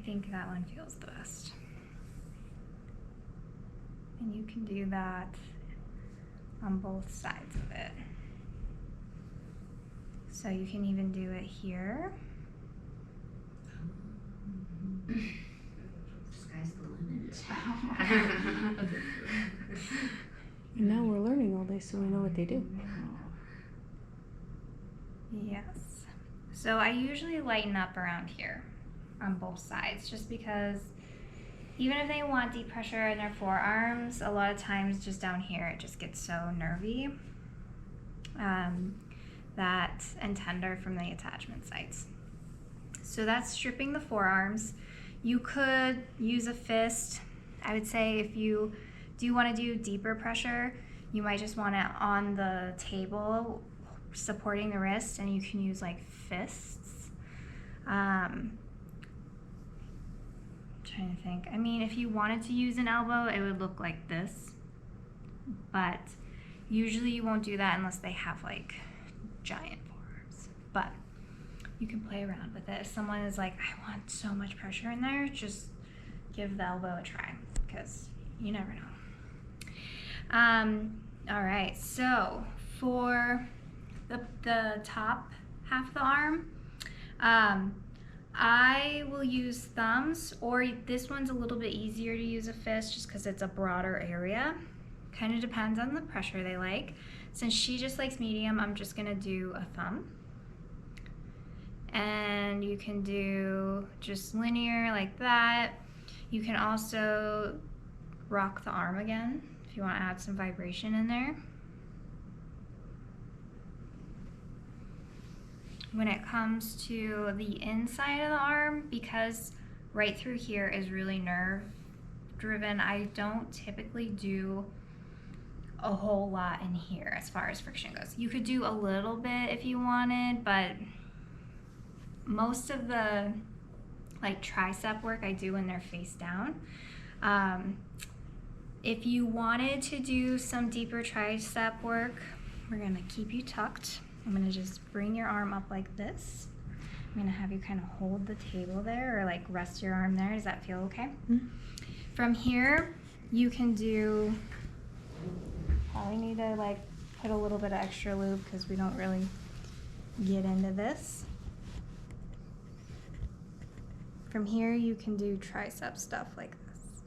think that one feels the best. And you can do that on both sides of it. So you can even do it here. Sky's the limit. And now we're learning all this, so we know what they do. Yes. So I usually lighten up around here on both sides, just because even if they want deep pressure in their forearms, a lot of times just down here it just gets so nervy and tender from the attachment sites. So that's stripping the forearms. You could use a fist. I would say if you do want to do deeper pressure, you might just want it on the table supporting the wrist, and you can use like fists. Trying to think. I mean, if you wanted to use an elbow, it would look like this, but usually you won't do that unless they have like giant forearms. But you can play around with it. If someone is like, I want so much pressure in there, just give the elbow a try, because you never know. All right, so for the top half of the arm, I will use thumbs, or this one's a little bit easier to use a fist just because it's a broader area. Kind of depends on the pressure they like. Since she just likes medium, I'm just gonna do a thumb. And you can do just linear like that. You can also rock the arm again if you want to add some vibration in there. When it comes to the inside of the arm, because right through here is really nerve driven, I don't typically do a whole lot in here as far as friction goes. You could do a little bit if you wanted, but most of the like tricep work I do when they're face down. If you wanted to do some deeper tricep work, we're gonna keep you tucked. I'm gonna just bring your arm up like this. I'm gonna have you kind of hold the table there, or like rest your arm there. Does that feel okay? Mm-hmm. From here, you can do, probably need to like put a little bit of extra lube because we don't really get into this. From here, you can do tricep stuff like this.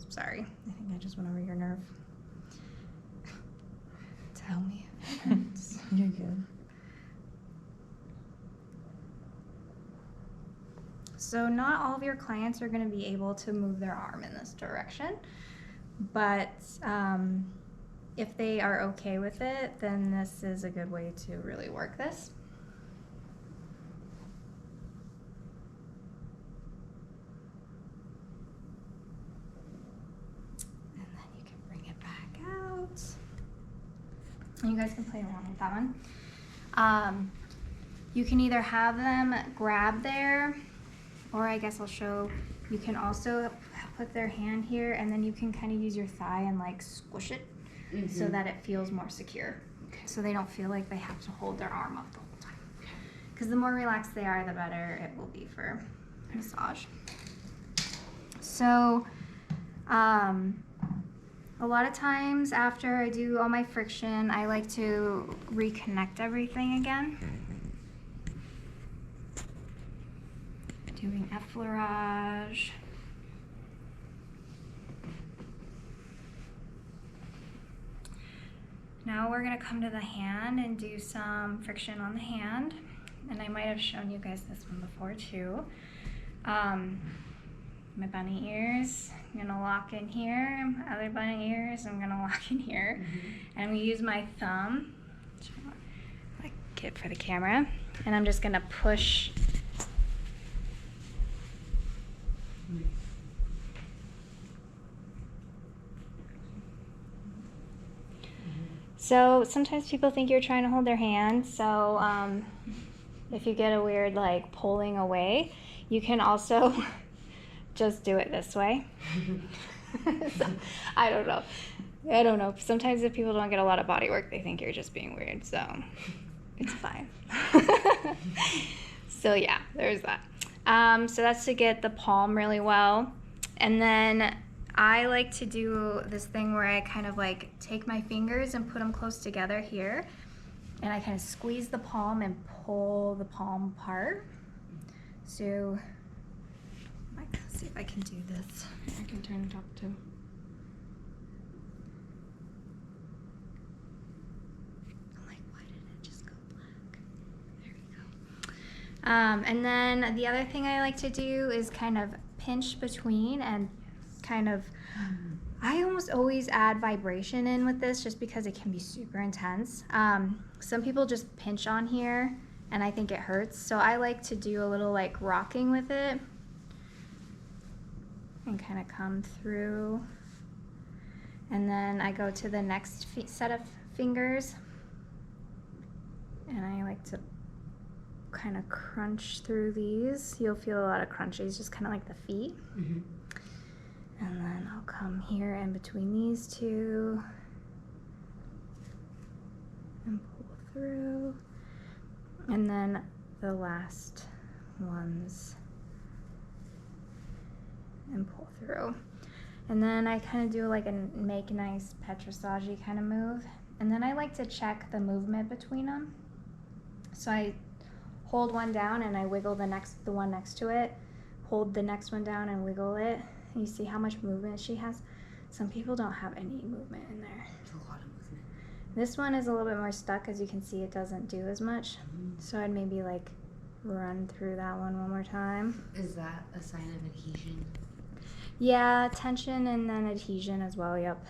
Sorry, I think I just went over your nerve. Tell me if it hurts. You're good. So not all of your clients are going to be able to move their arm in this direction, but if they are okay with it, then this is a good way to really work this. And then you can bring it back out. And you guys can play around with that one. You can either have them grab there, or I guess I'll show, you can also put their hand here, and then you can kind of use your thigh and like squish it so that it feels more secure. So they don't feel like they have to hold their arm up the whole time. Because the more relaxed they are, the better it will be for massage. So a lot of times after I do all my friction, I like to reconnect everything again. Doing effleurage. Now we're gonna come to the hand and do some friction on the hand. And I might have shown you guys this one before too. My bunny ears, I'm gonna lock in here. My other bunny ears, I'm gonna lock in here. And we use my thumb, like it for the camera, and I'm just gonna push So sometimes people think you're trying to hold their hand, so if you get a weird like pulling away, you can also just do it this way. So, I don't know. Sometimes if people don't get a lot of body work, they think you're just being weird, so it's fine. So yeah, there's that. So that's to get the palm really well. And then I like to do this thing where I kind of like take my fingers and put them close together here. And I kind of squeeze the palm and pull the palm apart. So, let's see if I can do this. I can turn it up too. I'm like, why did it just go black? There we go. And then the other thing I like to do is kind of pinch between and kind of, I almost always add vibration in with this just because it can be super intense. Some people just pinch on here and I think it hurts. So I like to do a little like rocking with it and kind of come through. And then I go to the next set of fingers and I like to kind of crunch through these. You'll feel a lot of crunches, just kind of like the feet. Mm-hmm. And then I'll come here in between these two and pull through. And then the last ones and pull through. And then I kind of do like a make nice petrissage kind of move. And then I like to check the movement between them. So I hold one down and I wiggle the one next to it. Hold the next one down and wiggle it. You see how much movement she has? Some people don't have any movement in there. It's a lot of movement. This one is a little bit more stuck. As you can see, it doesn't do as much. So I'd maybe like run through that one more time. Is that a sign of adhesion? Yeah, tension and then adhesion as well, yep.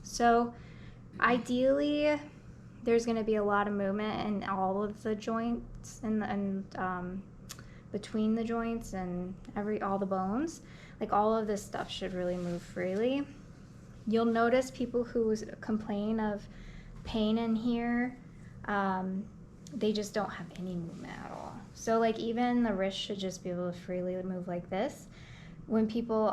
So ideally, there's gonna be a lot of movement in all of the joints and between the joints and all the bones. Like all of this stuff should really move freely. You'll notice people who complain of pain in here, they just don't have any movement at all. So like even the wrist should just be able to freely move like this. When people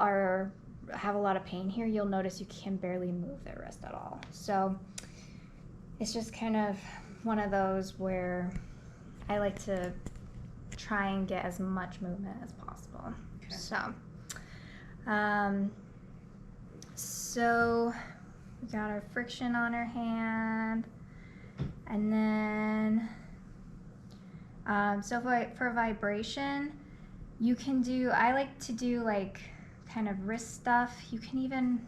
have a lot of pain here, you'll notice you can barely move their wrist at all. So it's just kind of one of those where I like to try and get as much movement as possible. Okay. So we got our friction on our hand, and then so for vibration, you can do, I like to do like kind of wrist stuff. You can even,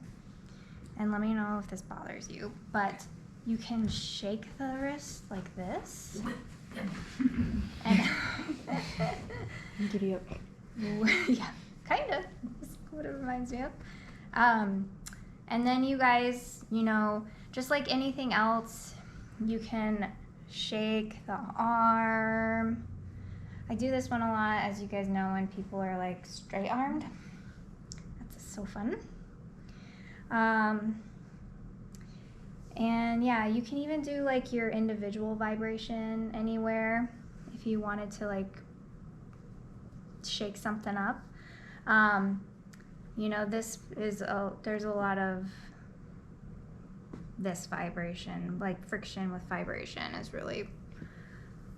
and let me know if this bothers you, but you can shake the wrist like this. And Giddy up. yeah, kind of. That's what it reminds me of. And then you guys, just like anything else, you can shake the arm. I do this one a lot, as you guys know, when people are like straight armed. That's so fun. And yeah, you can even do like your individual vibration anywhere if you wanted to like shake something up. This is there's a lot of this vibration, like friction with vibration is really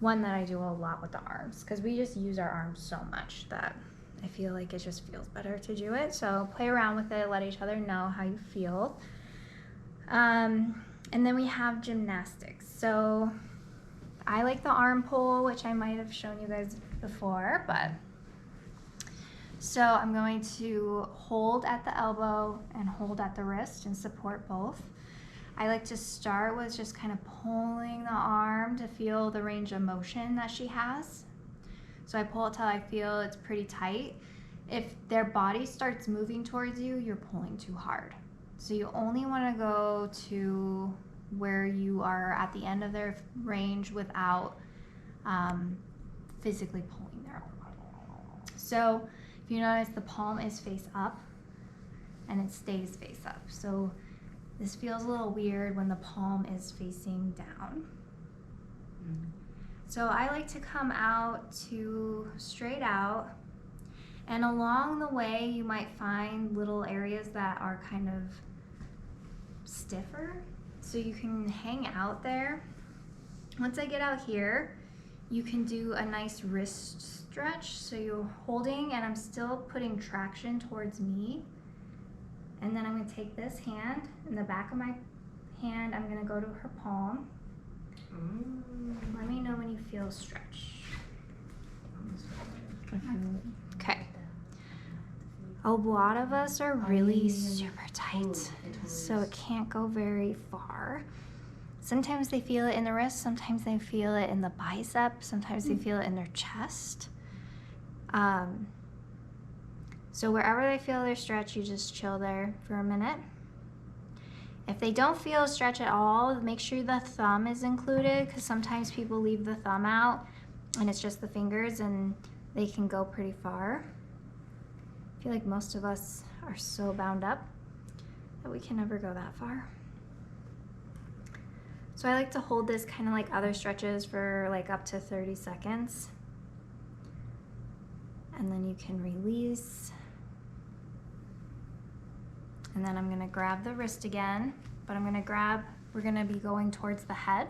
one that I do a lot with the arms, because we just use our arms so much that I feel like it just feels better to do it. So play around with it, let each other know how you feel. And then we have gymnastics. So I like the arm pull, which I might have shown you guys before, but so I'm going to hold at the elbow and hold at the wrist and support both. I like to start with just kind of pulling the arm to feel the range of motion that she has. So I pull it till I feel it's pretty tight. If their body starts moving towards you, you're pulling too hard. So you only want to go to where you are at the end of their range without physically pulling their arm. So if you notice, the palm is face up and it stays face up. So this feels a little weird when the palm is facing down. Mm-hmm. So I like to come out to straight out, and along the way you might find little areas that are kind of stiffer, so you can hang out there. Once I get out here, you can do a nice wrist stretch. So you're holding and I'm still putting traction towards me. And then I'm gonna take this hand, in the back of my hand, I'm gonna go to her palm. Let me know when you feel stretch. Okay. A lot of us are really super tight, so it can't go very far. Sometimes they feel it in the wrist, sometimes they feel it in the bicep, sometimes they feel it in their chest. So wherever they feel their stretch, you just chill there for a minute. If they don't feel a stretch at all, make sure the thumb is included, because sometimes people leave the thumb out and it's just the fingers and they can go pretty far. I feel like most of us are so bound up that we can never go that far. So I like to hold this kind of like other stretches for like up to 30 seconds. And then you can release. And then I'm gonna grab the wrist again, but we're gonna be going towards the head.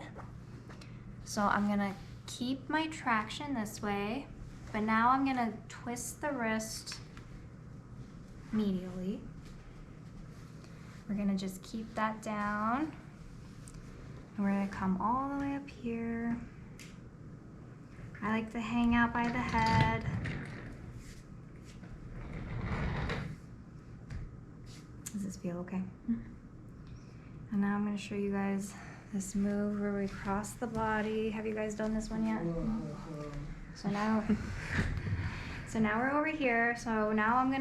So I'm gonna keep my traction this way, but now I'm gonna twist the wrist medially. We're gonna just keep that down. And we're gonna come all the way up here. I like to hang out by the head. Does this feel okay? And now I'm gonna show you guys this move where we cross the body. Have you guys done this one yet? So now we're over here. So now I'm gonna